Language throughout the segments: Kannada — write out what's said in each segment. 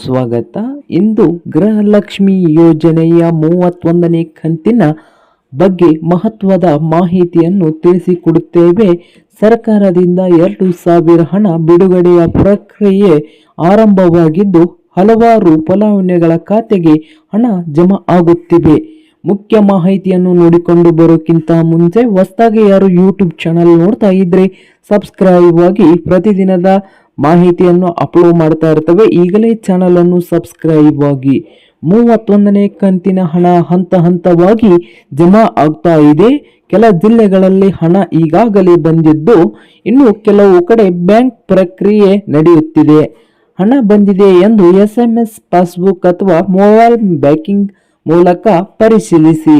ಸ್ವಾಗತ. ಇಂದು ಗೃಹಲಕ್ಷ್ಮಿ ಯೋಜನೆಯ 31ನೇ ಕಂತಿನ ಬಗ್ಗೆ ಮಹತ್ವದ ಮಾಹಿತಿಯನ್ನು ತಿಳಿಸಿಕೊಡುತ್ತೇವೆ. ಸರ್ಕಾರದಿಂದ 2,000 ಹಣ ಬಿಡುಗಡೆಯ ಪ್ರಕ್ರಿಯೆ ಆರಂಭವಾಗಿದ್ದು ಹಲವಾರು ಫಲಾನುಭವಿಗಳ ಖಾತೆಗೆ ಹಣ ಜಮಾ ಆಗುತ್ತಿವೆ. ಮುಖ್ಯ ಮಾಹಿತಿಯನ್ನು ನೋಡಿಕೊಂಡು ಬರೋಕ್ಕಿಂತ ಮುಂಚೆ ಹೊಸದಾಗಿ ಯಾರು ಯೂಟ್ಯೂಬ್ ಚಾನಲ್ ನೋಡ್ತಾ ಇದ್ರೆ ಸಬ್ಸ್ಕ್ರೈಬ್ ಆಗಿ ಪ್ರತಿದಿನದ ಮಾಹಿತಿಯನ್ನು ಅಪ್ಲೋಡ್ ಮಾಡ್ತಾ ಇರ್ತವೆ. ಈಗಲೇ ಚಾನಲ್ ಅನ್ನು ಸಬ್ಸ್ಕ್ರೈಬ್ ಆಗಿ. 31ನೇ ಕಂತಿನ ಹಣ ಹಂತ ಹಂತವಾಗಿ ಜಮಾ ಆಗ್ತಾ ಇದೆ. ಕೆಲ ಜಿಲ್ಲೆಗಳಲ್ಲಿ ಹಣ ಈಗಾಗಲೇ ಬಂದಿದ್ದು ಇನ್ನು ಕೆಲವು ಕಡೆ ಬ್ಯಾಂಕ್ ಪ್ರಕ್ರಿಯೆ ನಡೆಯುತ್ತಿದೆ. ಹಣ ಬಂದಿದೆ ಎಂದು SMS, ಪಾಸ್ಬುಕ್ ಅಥವಾ ಮೊಬೈಲ್ ಬ್ಯಾಂಕಿಂಗ್ ಮೂಲಕ ಪರಿಶೀಲಿಸಿ.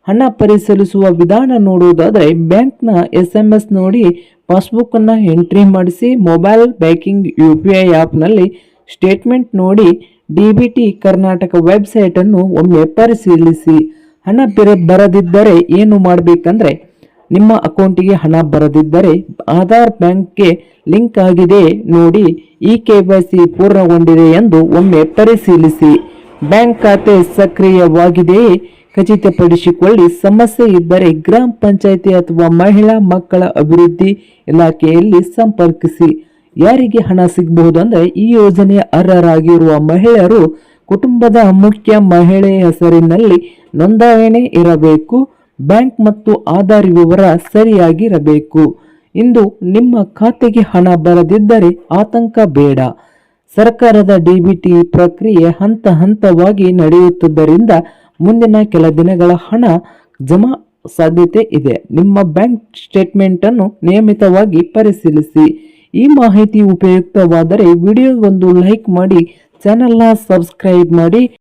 ಹಣ ಪರಿಶೀಲಿಸುವ ವಿಧಾನ ನೋಡುವುದಾದರೆ ಬ್ಯಾಂಕ್ನ SMS ನೋಡಿ ಪಾಸ್ಬುಕ್ ಅನ್ನು ಎಂಟ್ರಿ ಮಾಡಿಸಿ. ಮೊಬೈಲ್ ಬ್ಯಾಂಕಿಂಗ್ UPI ಆ್ಯಪ್ನಲ್ಲಿ ಸ್ಟೇಟ್ಮೆಂಟ್ ನೋಡಿ. DBT ಕರ್ನಾಟಕ ವೆಬ್ಸೈಟ್ ಅನ್ನು ಒಮ್ಮೆ ಪರಿಶೀಲಿಸಿ. ಹಣ ಬರದಿದ್ದರೆ ಏನು ಮಾಡಬೇಕಂದ್ರೆ, ನಿಮ್ಮ ಅಕೌಂಟಿಗೆ ಹಣ ಬರದಿದ್ದರೆ ಆಧಾರ್ ಬ್ಯಾಂಕ್ಗೆ ಲಿಂಕ್ ಆಗಿದೆ ನೋಡಿ, KYC ಪೂರ್ಣಗೊಂಡಿದೆ ಎಂದು ಒಮ್ಮೆ ಪರಿಶೀಲಿಸಿ. ಬ್ಯಾಂಕ್ ಖಾತೆ ಸಕ್ರಿಯವಾಗಿದೆಯೇ ಖಚಿತಪಡಿಸಿಕೊಳ್ಳಿ. ಸಮಸ್ಯೆ ಇದ್ದರೆ ಗ್ರಾಮ ಪಂಚಾಯಿತಿ ಅಥವಾ ಮಹಿಳಾ ಮಕ್ಕಳ ಅಭಿವೃದ್ಧಿ ಇಲಾಖೆಯಲ್ಲಿ ಸಂಪರ್ಕಿಸಿ. ಯಾರಿಗೆ ಹಣ ಸಿಗಬಹುದು ಅಂದರೆ, ಈ ಯೋಜನೆಯ ಅರ್ಹರಾಗಿರುವ ಮಹಿಳೆಯರು ಕುಟುಂಬದ ಮುಖ್ಯ ಮಹಿಳೆ ಹೆಸರಿನಲ್ಲಿ ನೋಂದಣಿ ಇರಬೇಕು. ಬ್ಯಾಂಕ್ ಮತ್ತು ಆಧಾರ್ ವಿವರ ಸರಿಯಾಗಿರಬೇಕು. ಇಂದು ನಿಮ್ಮ ಖಾತೆಗೆ ಹಣ ಬರದಿದ್ದರೆ ಆತಂಕ ಬೇಡ. ಸರ್ಕಾರದ DBT ಪ್ರಕ್ರಿಯೆ ಹಂತ ಹಂತವಾಗಿ ನಡೆಯುತ್ತಿದ್ದರಿಂದ ಮುಂದಿನ ಕೆಲ ದಿನಗಳ ಹಣ ಜಮಾ ಸಾಧ್ಯತೆ ಇದೆ. ನಿಮ್ಮ ಬ್ಯಾಂಕ್ ಸ್ಟೇಟ್ಮೆಂಟ್ ಅನ್ನು ನಿಯಮಿತವಾಗಿ ಪರಿಶೀಲಿಸಿ. ಈ ಮಾಹಿತಿ ಉಪಯುಕ್ತವಾದರೆ ವಿಡಿಯೋಗೊಂದು ಲೈಕ್ ಮಾಡಿ, ಚಾನೆಲ್ನ ಸಬ್ಸ್ಕ್ರೈಬ್ ಮಾಡಿ.